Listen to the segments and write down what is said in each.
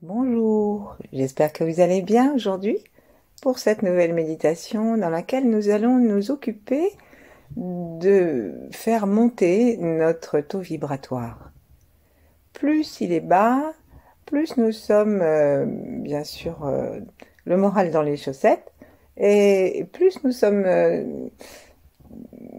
Bonjour, j'espère que vous allez bien aujourd'hui pour cette nouvelle méditation dans laquelle nous allons nous occuper de faire monter notre taux vibratoire. Plus il est bas, plus nous sommes bien sûr le moral dans les chaussettes et plus nous sommes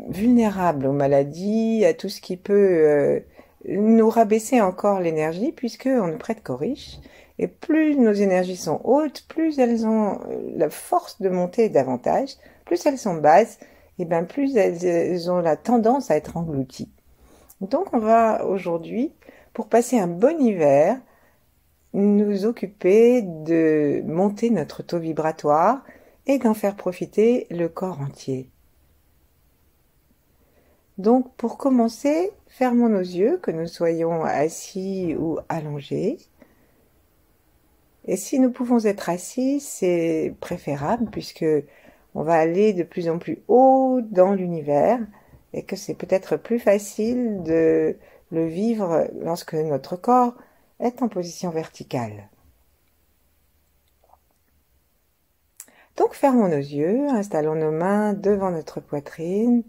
vulnérables aux maladies, à tout ce qui peut nous rabaisser encore l'énergie puisqu'on ne prête qu'aux riches. Et plus nos énergies sont hautes, plus elles ont la force de monter davantage, plus elles sont basses, et bien plus elles ont la tendance à être englouties. Donc on va aujourd'hui, pour passer un bon hiver, nous occuper de monter notre taux vibratoire et d'en faire profiter le corps entier. Donc pour commencer, fermons nos yeux, que nous soyons assis ou allongés. Et si nous pouvons être assis, c'est préférable puisque on va aller de plus en plus haut dans l'univers et que c'est peut-être plus facile de le vivre lorsque notre corps est en position verticale. Donc fermons nos yeux, installons nos mains devant notre poitrine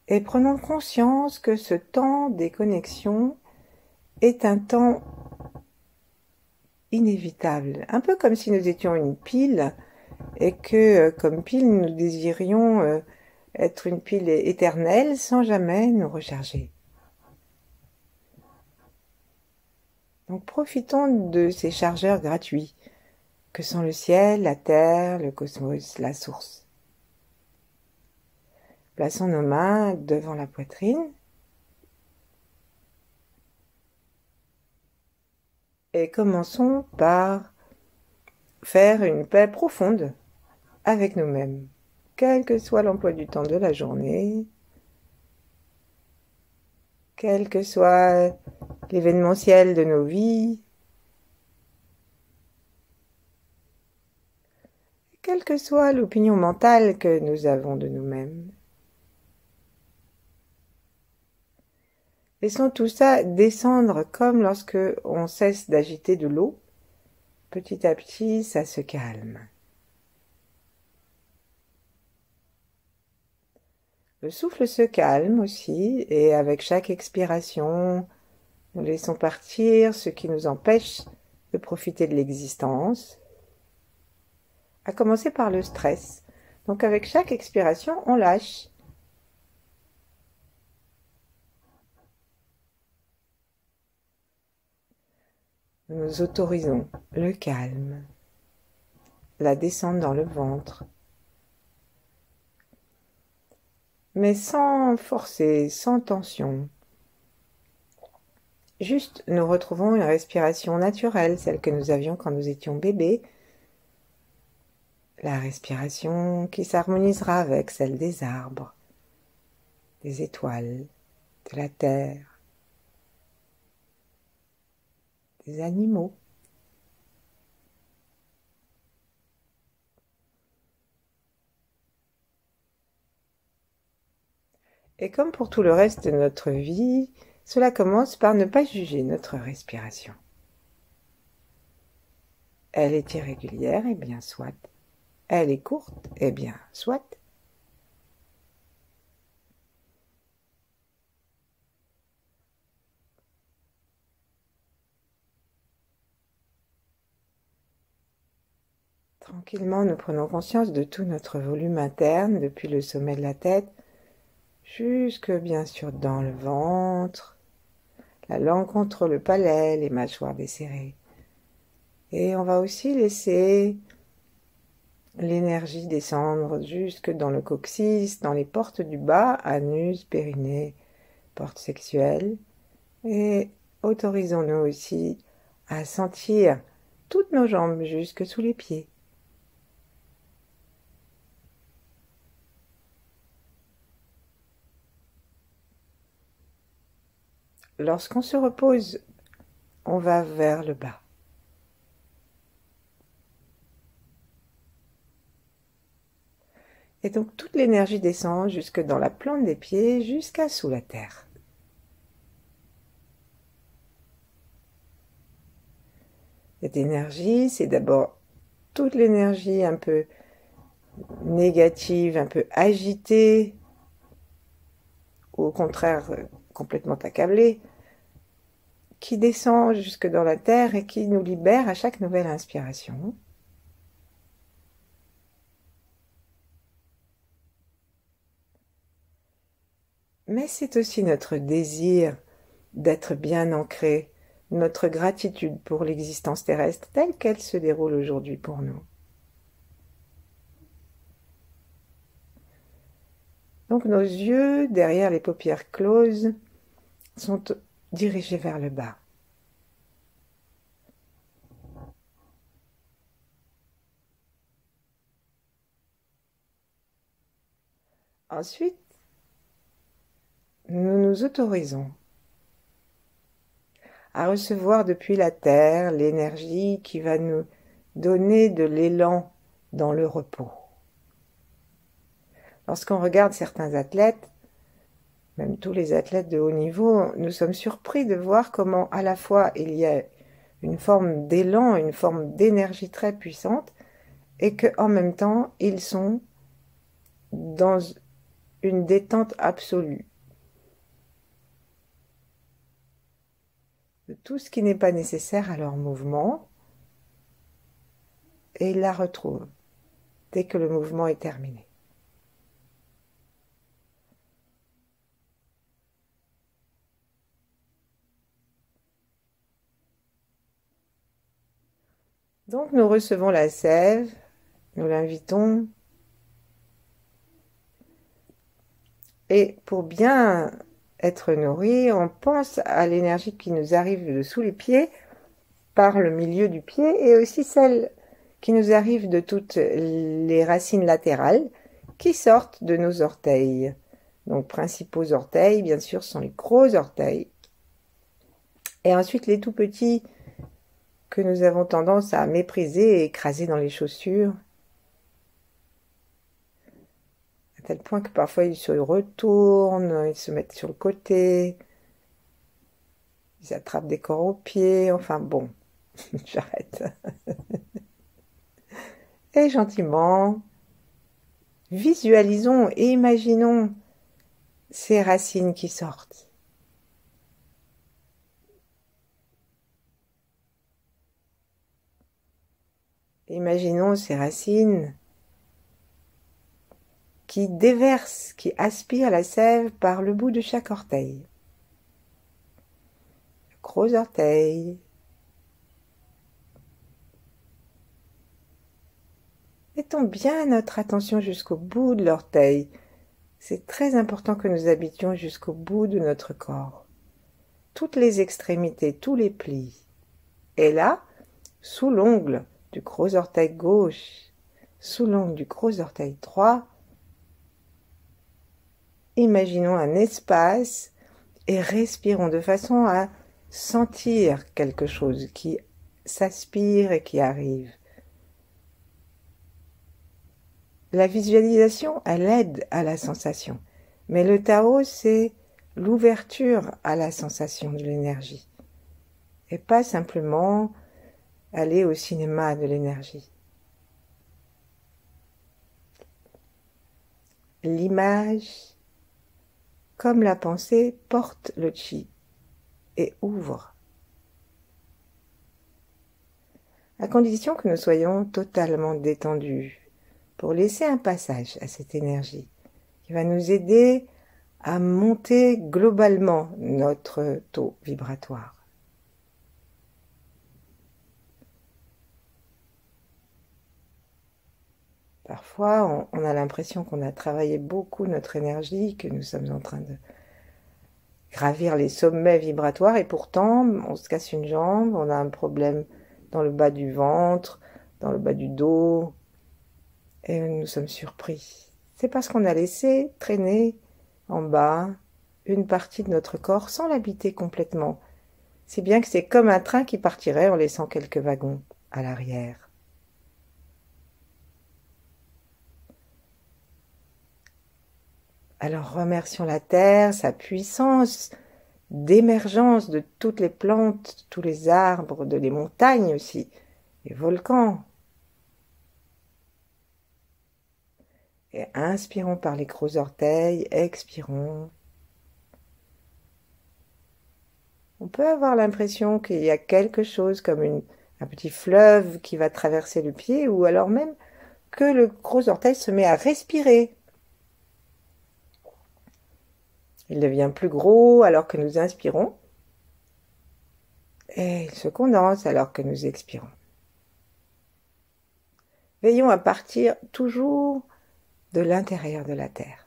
et prenons conscience que ce temps des connexions est un temps inévitable, un peu comme si nous étions une pile et que comme pile nous désirions être une pile éternelle sans jamais nous recharger. Donc profitons de ces chargeurs gratuits que sont le ciel, la terre, le cosmos, la source. Plaçons nos mains devant la poitrine et commençons par faire une paix profonde avec nous-mêmes, quel que soit l'emploi du temps de la journée, quel que soit l'événementiel de nos vies, quelle que soit l'opinion mentale que nous avons de nous-mêmes. Laissons tout ça descendre comme lorsque on cesse d'agiter de l'eau. Petit à petit, ça se calme. Le souffle se calme aussi et avec chaque expiration, nous laissons partir ce qui nous empêche de profiter de l'existence, à commencer par le stress. Donc avec chaque expiration, on lâche. Nous autorisons le calme, la descente dans le ventre, mais sans forcer, sans tension. Juste, nous retrouvons une respiration naturelle, celle que nous avions quand nous étions bébés. La respiration qui s'harmonisera avec celle des arbres, des étoiles, de la terre, des animaux. Et comme pour tout le reste de notre vie, cela commence par ne pas juger notre respiration. Elle est irrégulière, eh bien soit. Elle est courte, eh bien soit. Tranquillement, nous prenons conscience de tout notre volume interne, depuis le sommet de la tête, jusque bien sûr dans le ventre, la langue contre le palais, les mâchoires desserrées. Et on va aussi laisser l'énergie descendre jusque dans le coccyx, dans les portes du bas, anus, périnée, portes sexuelles. Et autorisons-nous aussi à sentir toutes nos jambes jusque sous les pieds. Lorsqu'on se repose, on va vers le bas. Et donc toute l'énergie descend jusque dans la plante des pieds, jusqu'à sous la terre. Cette énergie, c'est d'abord toute l'énergie un peu négative, un peu agitée, ou au contraire complètement accablée, qui descend jusque dans la terre et qui nous libère à chaque nouvelle inspiration. Mais c'est aussi notre désir d'être bien ancré, notre gratitude pour l'existence terrestre telle qu'elle se déroule aujourd'hui pour nous. Donc nos yeux, derrière les paupières closes, sont dirigés vers le bas. Ensuite, nous nous autorisons à recevoir depuis la terre l'énergie qui va nous donner de l'élan dans le repos. Lorsqu'on regarde certains athlètes, même tous les athlètes de haut niveau, nous sommes surpris de voir comment à la fois il y a une forme d'élan, une forme d'énergie très puissante, et qu'en même temps, ils sont dans une détente absolue. De tout ce qui n'est pas nécessaire à leur mouvement, et ils la retrouvent dès que le mouvement est terminé. Donc nous recevons la sève, nous l'invitons, et pour bien être nourri, on pense à l'énergie qui nous arrive de sous les pieds, par le milieu du pied, et aussi celle qui nous arrive de toutes les racines latérales qui sortent de nos orteils. Donc principaux orteils, bien sûr, sont les gros orteils. Et ensuite les tout petits que nous avons tendance à mépriser et écraser dans les chaussures. À tel point que parfois ils se retournent, ils se mettent sur le côté, ils attrapent des corps aux pieds, enfin bon, j'arrête. Et gentiment, visualisons et imaginons ces racines qui sortent. Imaginons ces racines qui déversent, qui aspirent la sève par le bout de chaque orteil. Le gros orteil. Mettons bien notre attention jusqu'au bout de l'orteil. C'est très important que nous habitions jusqu'au bout de notre corps. Toutes les extrémités, tous les plis. Et là, sous l'ongle du gros orteil gauche, sous l'ongle du gros orteil droit, imaginons un espace et respirons de façon à sentir quelque chose qui s'aspire et qui arrive. La visualisation, elle aide à la sensation. Mais le Tao, c'est l'ouverture à la sensation de l'énergie. Et pas simplement aller au cinéma de l'énergie. L'image, comme la pensée, porte le chi et ouvre. À condition que nous soyons totalement détendus pour laisser un passage à cette énergie qui va nous aider à monter globalement notre taux vibratoire. Parfois, on a l'impression qu'on a travaillé beaucoup notre énergie, que nous sommes en train de gravir les sommets vibratoires et pourtant, on se casse une jambe, on a un problème dans le bas du ventre, dans le bas du dos, et nous sommes surpris. C'est parce qu'on a laissé traîner en bas une partie de notre corps sans l'habiter complètement. Si bien que c'est comme un train qui partirait en laissant quelques wagons à l'arrière. Alors remercions la Terre, sa puissance, d'émergence de toutes les plantes, tous les arbres, de les montagnes aussi, les volcans. Et inspirons par les gros orteils, expirons. On peut avoir l'impression qu'il y a quelque chose comme un petit fleuve qui va traverser le pied, ou alors même que le gros orteil se met à respirer. Il devient plus gros alors que nous inspirons, et il se condense alors que nous expirons. Veillons à partir toujours de l'intérieur de la Terre.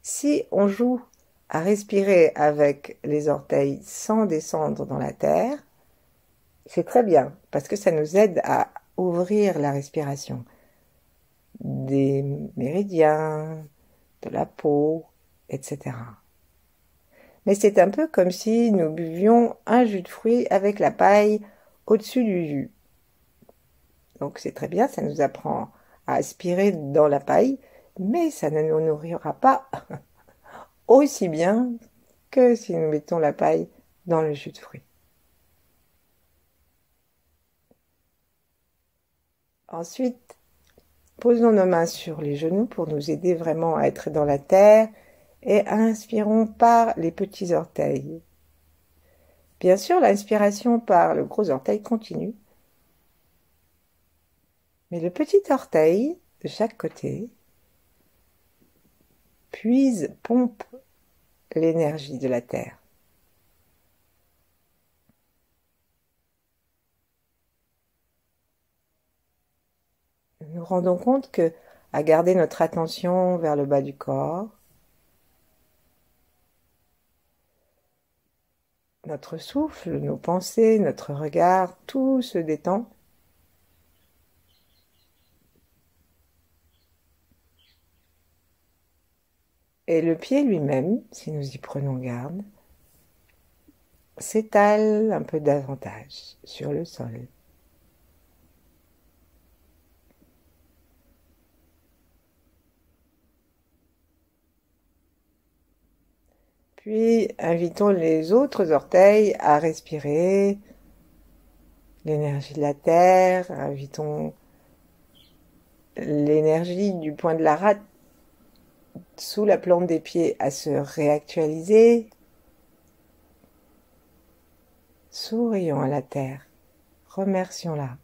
Si on joue à respirer avec les orteils sans descendre dans la terre, c'est très bien, parce que ça nous aide à ouvrir la respiration des méridiens, de la peau, etc. Mais c'est un peu comme si nous buvions un jus de fruits avec la paille au-dessus du jus. Donc c'est très bien, ça nous apprend à aspirer dans la paille, mais ça ne nous nourrira pas aussi bien que si nous mettons la paille dans le jus de fruits. Ensuite, posons nos mains sur les genoux pour nous aider vraiment à être dans la terre et inspirons par les petits orteils. Bien sûr, l'inspiration par le gros orteil continue, mais le petit orteil de chaque côté puise, pompe l'énergie de la terre. Nous nous rendons compte que, à garder notre attention vers le bas du corps, notre souffle, nos pensées, notre regard, tout se détend. Et le pied lui-même, si nous y prenons garde, s'étale un peu davantage sur le sol. Puis invitons les autres orteils à respirer l'énergie de la terre, invitons l'énergie du point de la rate sous la plante des pieds à se réactualiser. Sourions à la terre, remercions-la.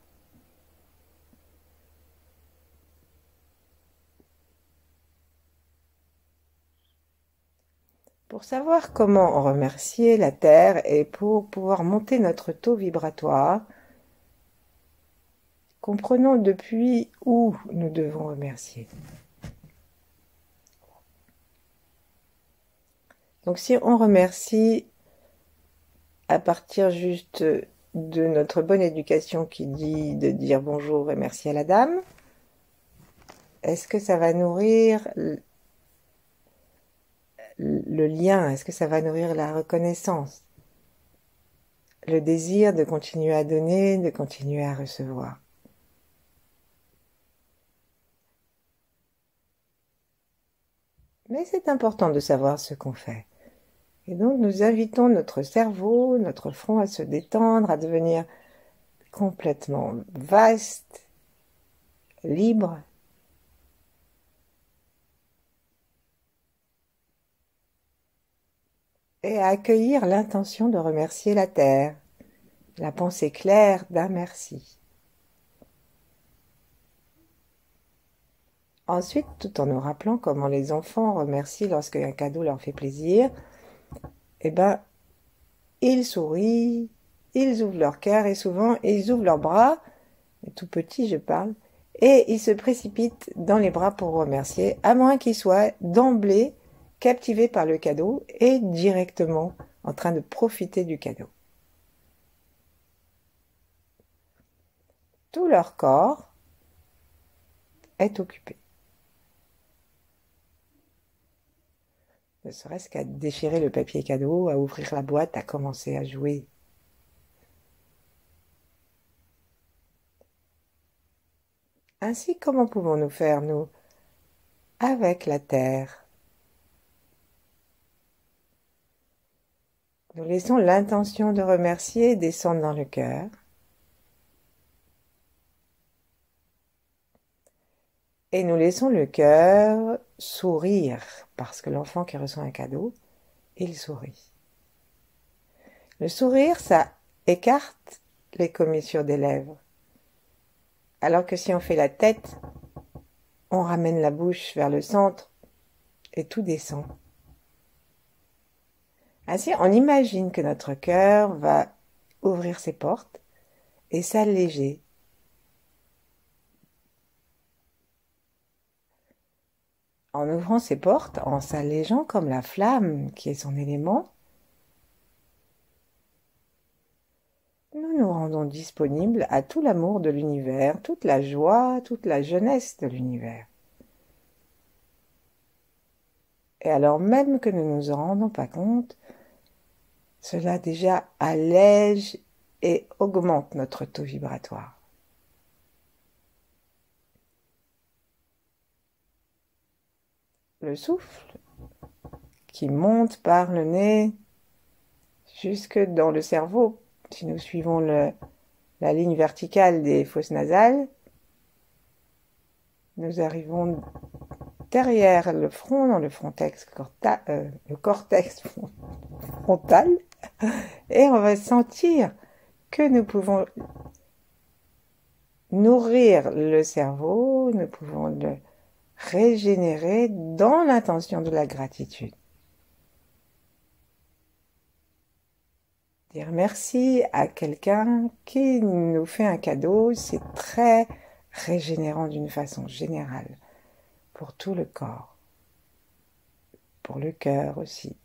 Pour savoir comment remercier la terre et pour pouvoir monter notre taux vibratoire, comprenons depuis où nous devons remercier. Donc si on remercie à partir juste de notre bonne éducation qui dit de dire bonjour et merci à la dame, est-ce que ça va nourrir le lien? Est-ce que ça va nourrir la reconnaissance? Le désir de continuer à donner, de continuer à recevoir? Mais c'est important de savoir ce qu'on fait. Et donc nous invitons notre cerveau, notre front à se détendre, à devenir complètement vaste, libre. Et à accueillir l'intention de remercier la terre, la pensée claire d'un merci. Ensuite, tout en nous rappelant comment les enfants remercient lorsqu'un cadeau leur fait plaisir, eh ben, ils sourient, ils ouvrent leur cœur et souvent ils ouvrent leurs bras, tout petits je parle, et ils se précipitent dans les bras pour remercier, à moins qu'ils soient d'emblée captivés par le cadeau et directement en train de profiter du cadeau. Tout leur corps est occupé. Ne serait-ce qu'à déchirer le papier cadeau, à ouvrir la boîte, à commencer à jouer. Ainsi, comment pouvons-nous faire, nous, avec la terre? Nous laissons l'intention de remercier descendre dans le cœur. Et nous laissons le cœur sourire, parce que l'enfant qui reçoit un cadeau, il sourit. Le sourire, ça écarte les commissures des lèvres. Alors que si on fait la tête, on ramène la bouche vers le centre et tout descend. Ainsi, on imagine que notre cœur va ouvrir ses portes et s'alléger. En ouvrant ses portes, en s'allégeant comme la flamme qui est son élément, nous nous rendons disponibles à tout l'amour de l'univers, toute la joie, toute la jeunesse de l'univers. Et alors même que nous ne nous en rendons pas compte, cela déjà allège et augmente notre taux vibratoire. Le souffle qui monte par le nez jusque dans le cerveau, si nous suivons la ligne verticale des fosses nasales, nous arrivons derrière le front, dans le cortex frontal, et on va sentir que nous pouvons nourrir le cerveau, nous pouvons le régénérer dans l'intention de la gratitude. Dire merci à quelqu'un qui nous fait un cadeau, c'est très régénérant d'une façon générale, pour tout le corps, pour le cœur aussi.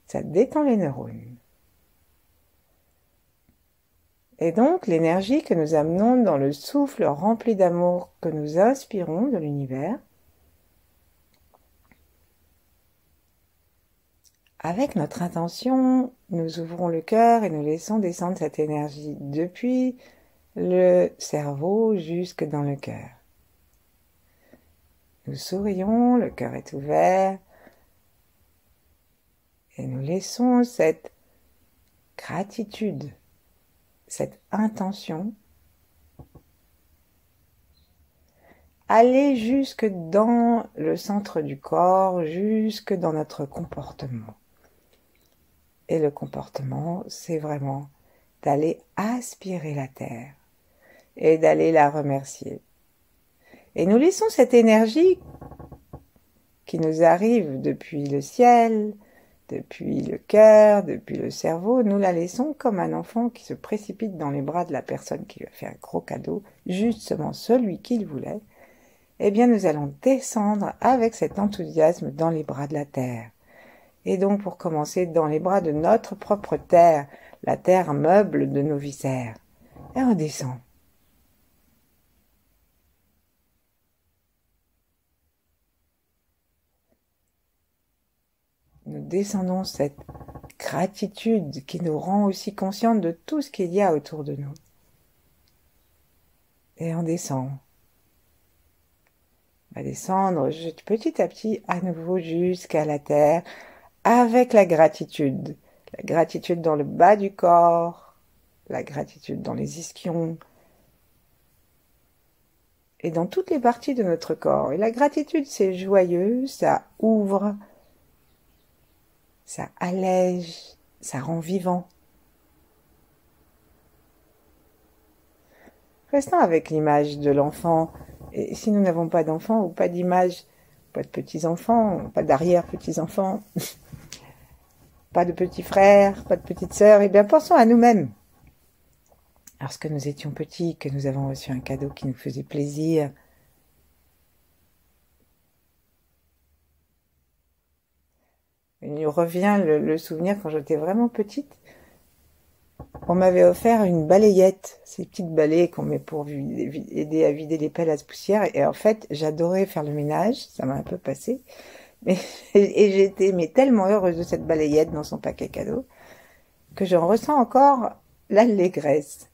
Ça détend les neurones. Et donc, l'énergie que nous amenons dans le souffle rempli d'amour que nous inspirons de l'univers, avec notre intention, nous ouvrons le cœur et nous laissons descendre cette énergie depuis le cerveau jusque dans le cœur. Nous sourions, le cœur est ouvert, et nous laissons cette gratitude, cette intention, aller jusque dans le centre du corps, jusque dans notre comportement. Et le comportement, c'est vraiment d'aller aspirer la terre et d'aller la remercier. Et nous laissons cette énergie qui nous arrive depuis le ciel, depuis le cœur, depuis le cerveau, nous la laissons comme un enfant qui se précipite dans les bras de la personne qui lui a fait un gros cadeau, justement celui qu'il voulait. Eh bien, nous allons descendre avec cet enthousiasme dans les bras de la terre. Et donc, pour commencer, dans les bras de notre propre terre, la terre meuble de nos viscères. Et on descend. Nous descendons cette gratitude qui nous rend aussi conscients de tout ce qu'il y a autour de nous. Et on descend. On va descendre petit à petit à nouveau jusqu'à la terre avec la gratitude. La gratitude dans le bas du corps, la gratitude dans les ischions et dans toutes les parties de notre corps. Et la gratitude, c'est joyeux, ça ouvre, ça allège, ça rend vivant. Restons avec l'image de l'enfant. Et si nous n'avons pas d'enfants ou pas d'image, pas de petits-enfants, pas d'arrière-petits-enfants, pas de petits frères, pas de petites sœurs, eh bien pensons à nous-mêmes. Lorsque nous étions petits, que nous avons reçu un cadeau qui nous faisait plaisir, il nous revient le souvenir quand j'étais vraiment petite. On m'avait offert une balayette, ces petites balais qu'on met pour aider à vider les pelles à poussière. Et en fait, j'adorais faire le ménage, ça m'a un peu passé. Et j'étais tellement heureuse de cette balayette dans son paquet cadeau que j'en ressens encore l'allégresse.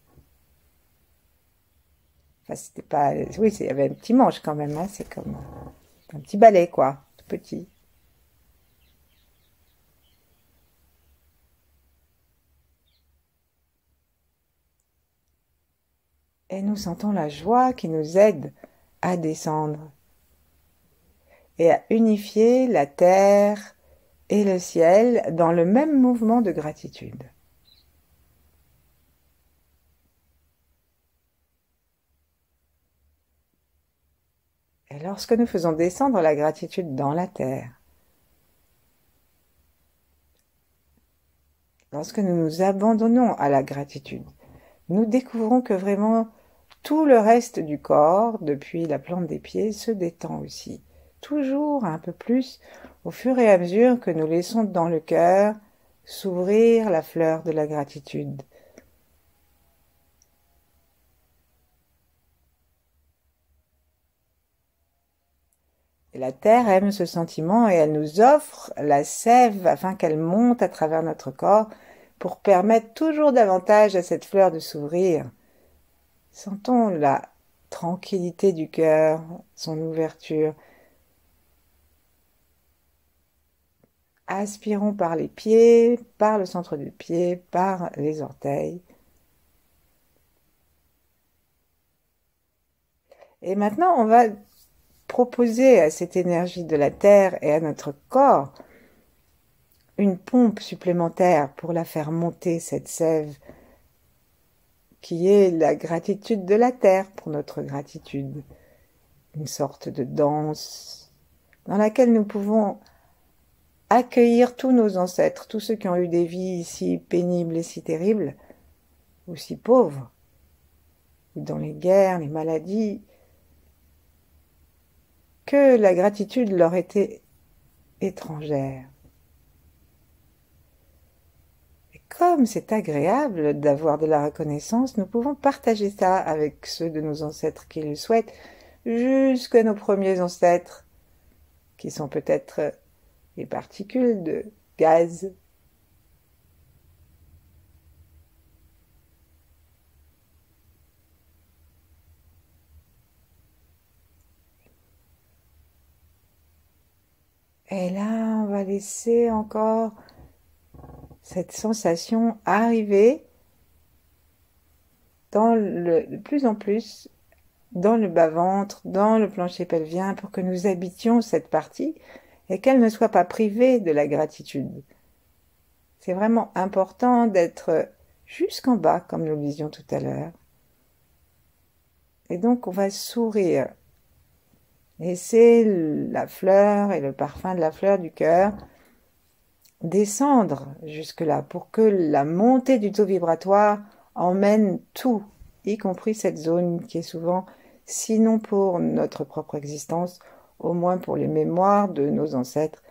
Enfin, c'était pas... Oui, il y avait un petit manche quand même, hein, c'est comme un petit balai, quoi, tout petit. Et nous sentons la joie qui nous aide à descendre et à unifier la terre et le ciel dans le même mouvement de gratitude. Et lorsque nous faisons descendre la gratitude dans la terre, lorsque nous nous abandonnons à la gratitude, nous découvrons que vraiment tout le reste du corps, depuis la plante des pieds, se détend aussi. Toujours un peu plus au fur et à mesure que nous laissons dans le cœur s'ouvrir la fleur de la gratitude. Et la terre aime ce sentiment et elle nous offre la sève afin qu'elle monte à travers notre corps pour permettre toujours davantage à cette fleur de s'ouvrir. Sentons la tranquillité du cœur, son ouverture. Aspirons par les pieds, par le centre du pied, par les orteils. Et maintenant, on va proposer à cette énergie de la terre et à notre corps une pompe supplémentaire pour la faire monter, cette sève, qui est la gratitude de la terre pour notre gratitude. Une sorte de danse dans laquelle nous pouvons accueillir tous nos ancêtres, tous ceux qui ont eu des vies si pénibles et si terribles, ou si pauvres, ou dans les guerres, les maladies, que la gratitude leur était étrangère. Et comme c'est agréable d'avoir de la reconnaissance, nous pouvons partager ça avec ceux de nos ancêtres qui le souhaitent, jusqu'à nos premiers ancêtres, qui sont peut-être les particules de gaz. Et là, on va laisser encore cette sensation arriver de plus en plus dans le bas-ventre, dans le plancher pelvien, pour que nous habitions cette partie et qu'elle ne soit pas privée de la gratitude. C'est vraiment important d'être jusqu'en bas, comme nous le disions tout à l'heure. Et donc, on va sourire. Laisser la fleur et le parfum de la fleur du cœur descendre jusque-là pour que la montée du taux vibratoire emmène tout, y compris cette zone qui est souvent, sinon pour notre propre existence, au moins pour les mémoires de nos ancêtres,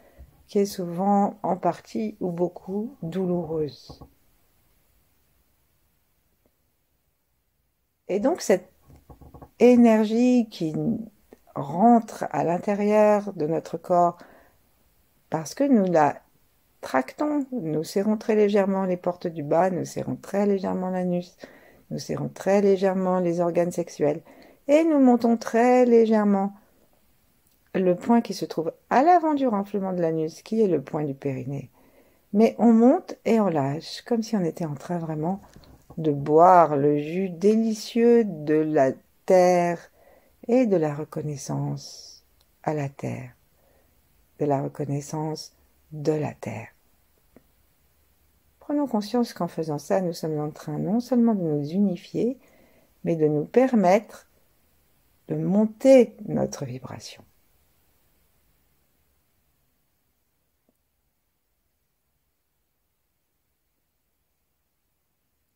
qui est souvent en partie ou beaucoup douloureuse. Et donc cette énergie qui rentre à l'intérieur de notre corps parce que nous la tractons, nous serrons très légèrement les portes du bas, nous serrons très légèrement l'anus, nous serrons très légèrement les organes sexuels et nous montons très légèrement le point qui se trouve à l'avant du renflement de l'anus, qui est le point du périnée. Mais on monte et on lâche, comme si on était en train vraiment de boire le jus délicieux de la terre et de la reconnaissance à la terre, de la reconnaissance de la terre. Prenons conscience qu'en faisant ça, nous sommes en train non seulement de nous unifier, mais de nous permettre de monter notre vibration.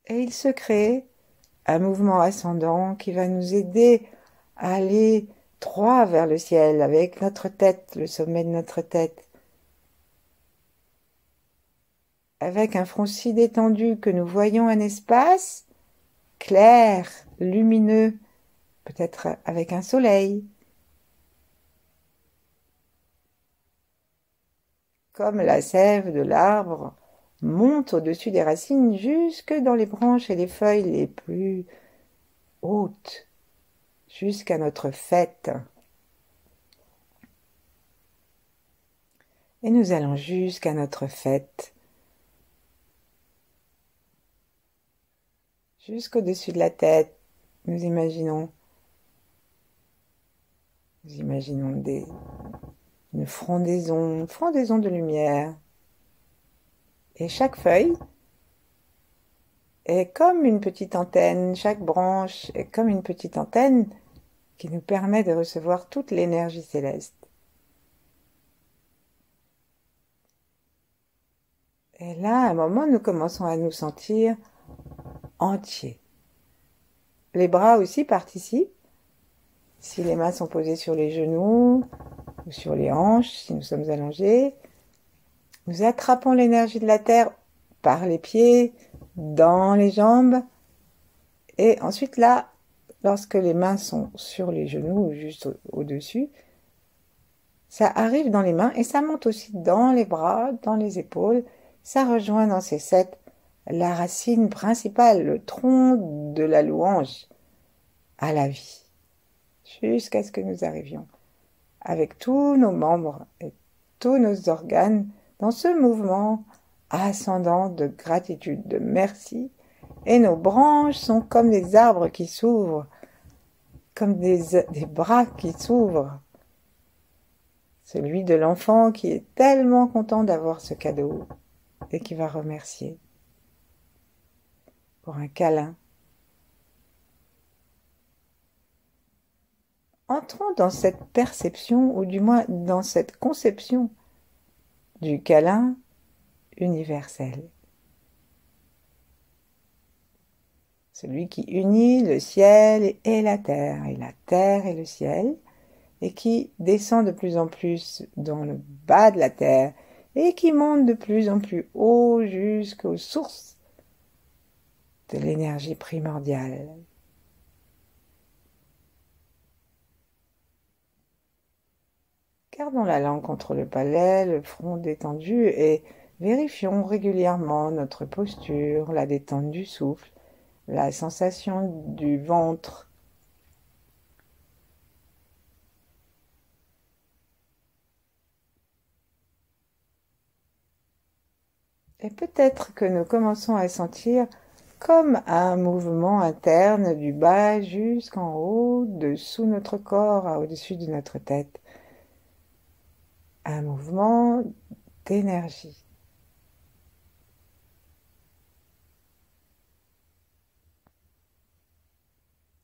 Et il se crée un mouvement ascendant qui va nous aider à aller droit vers le ciel avec notre tête, le sommet de notre tête, avec un front si détendu que nous voyons un espace clair, lumineux, peut-être avec un soleil, comme la sève de l'arbre monte au-dessus des racines jusque dans les branches et les feuilles les plus hautes, jusqu'à notre faîte. Et nous allons jusqu'à notre faîte, jusqu'au-dessus de la tête, nous imaginons, une frondaison de lumière. Et chaque feuille est comme une petite antenne, chaque branche est comme une petite antenne qui nous permet de recevoir toute l'énergie céleste. Et là, à un moment, nous commençons à nous sentir entiers. Les bras aussi participent. Si les mains sont posées sur les genoux ou sur les hanches, si nous sommes allongés, nous attrapons l'énergie de la terre par les pieds, dans les jambes. Et ensuite là, lorsque les mains sont sur les genoux ou juste au-dessus, ça arrive dans les mains et ça monte aussi dans les bras, dans les épaules. Ça rejoint dans ces sept la racine principale, le tronc de la louange à la vie, jusqu'à ce que nous arrivions avec tous nos membres et tous nos organes dans ce mouvement ascendant de gratitude, de merci. Et nos branches sont comme des arbres qui s'ouvrent, comme des bras qui s'ouvrent. Celui de l'enfant qui est tellement content d'avoir ce cadeau et qui va remercier pour un câlin. Entrons dans cette perception, ou du moins dans cette conception du câlin universel. Celui qui unit le ciel et la terre et le ciel, et qui descend de plus en plus dans le bas de la terre, et qui monte de plus en plus haut jusqu'aux sources de l'énergie primordiale. Gardons la langue contre le palais, le front détendu et vérifions régulièrement notre posture, la détente du souffle, la sensation du ventre. Et peut-être que nous commençons à sentir comme un mouvement interne du bas jusqu'en haut, dessous notre corps, au-dessus de notre tête. Un mouvement d'énergie.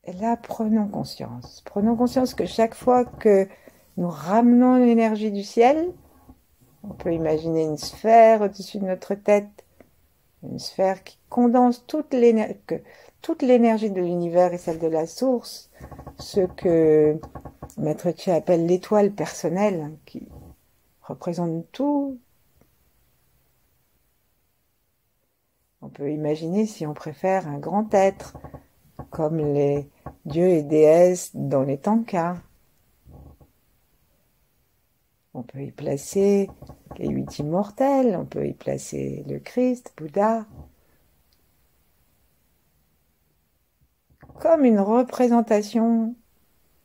Et là, prenons conscience. Prenons conscience que chaque fois que nous ramenons l'énergie du ciel, on peut imaginer une sphère au-dessus de notre tête, une sphère qui condense toute l'énergie de l'univers et celle de la source, ce que Maître Chi appelle l'étoile personnelle, qui représente tout. On peut imaginer, si on préfère, un grand être, comme les dieux et déesses dans les tankas. On peut y placer les 8 immortels, on peut y placer le Christ, Bouddha, comme une représentation,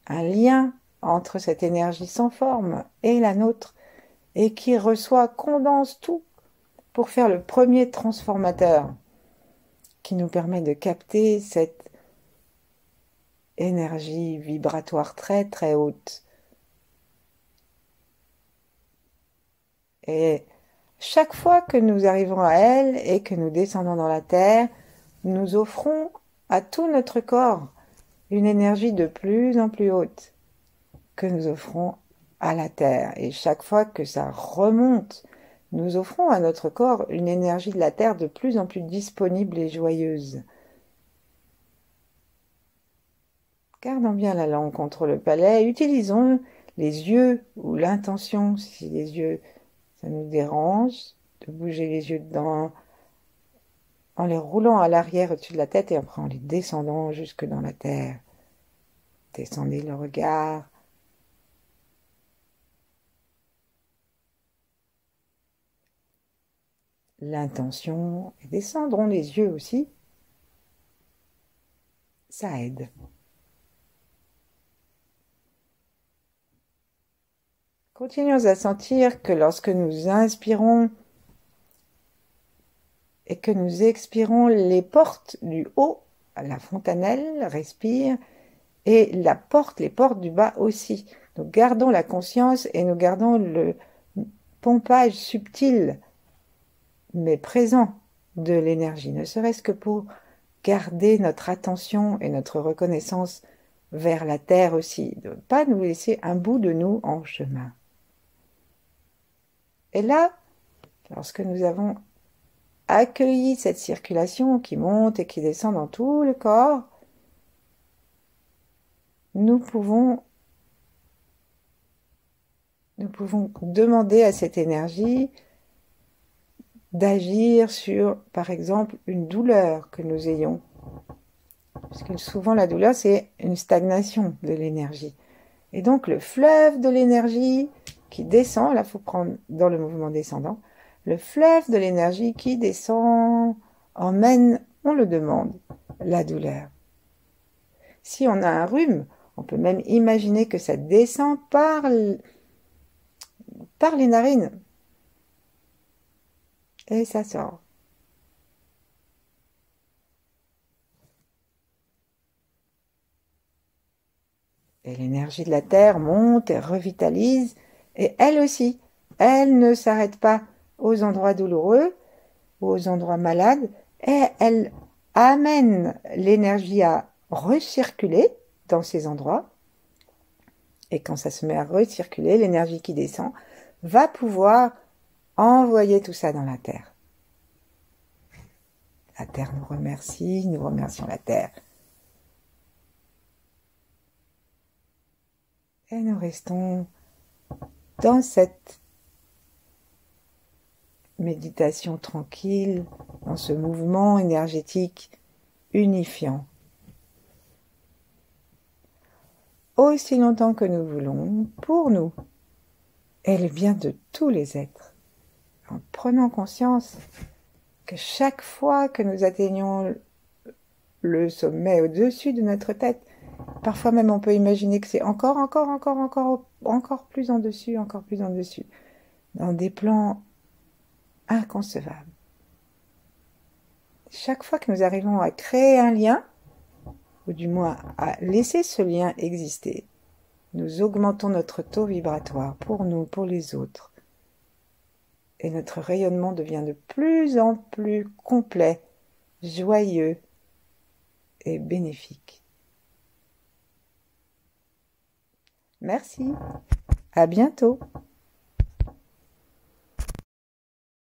un lien entre cette énergie sans forme et la nôtre, et qui condense tout pour faire le premier transformateur qui nous permet de capter cette énergie vibratoire très très haute. Et chaque fois que nous arrivons à elle et que nous descendons dans la terre, nous offrons à tout notre corps une énergie de plus en plus haute que nous offrons à la terre. Et chaque fois que ça remonte, nous offrons à notre corps une énergie de la terre de plus en plus disponible et joyeuse. Gardons bien la langue contre le palais, utilisons les yeux ou l'intention, si les yeux, ça nous dérange, de bouger les yeux dedans, en les roulant à l'arrière au-dessus de la tête et après en les descendant jusque dans la terre. Descendez le regard. L'intention, et descendrons les yeux aussi. Ça aide. Continuons à sentir que lorsque nous inspirons et que nous expirons, les portes du haut la fontanelle, respire, et les portes du bas aussi. Nous gardons la conscience et nous gardons le pompage subtil, mais présent de l'énergie, ne serait-ce que pour garder notre attention et notre reconnaissance vers la terre aussi, de ne pas nous laisser un bout de nous en chemin. Et là, lorsque nous avons accueilli cette circulation qui monte et qui descend dans tout le corps, nous pouvons demander à cette énergie d'agir sur, par exemple, une douleur que nous ayons. Parce que souvent, la douleur, c'est une stagnation de l'énergie. Et donc, le fleuve de l'énergie qui descend, là, il faut prendre dans le mouvement descendant, le fleuve de l'énergie qui descend emmène, on le demande, la douleur. Si on a un rhume, on peut même imaginer que ça descend par les narines. Et ça sort. Et l'énergie de la Terre monte et revitalise. Et elle aussi, elle ne s'arrête pas aux endroits douloureux ou aux endroits malades. Et elle amène l'énergie à recirculer dans ces endroits. Et quand ça se met à recirculer, l'énergie qui descend va pouvoir envoyer tout ça dans la Terre. La Terre nous remercie, nous remercions la Terre. Et nous restons dans cette méditation tranquille, dans ce mouvement énergétique unifiant. Aussi longtemps que nous voulons, pour nous, et le bien de tous les êtres, en prenant conscience que chaque fois que nous atteignons le sommet au-dessus de notre tête, parfois même on peut imaginer que c'est encore plus en dessus, dans des plans inconcevables. Chaque fois que nous arrivons à créer un lien, ou du moins à laisser ce lien exister, nous augmentons notre taux vibratoire pour nous, pour les autres. Et notre rayonnement devient de plus en plus complet, joyeux et bénéfique. Merci, à bientôt.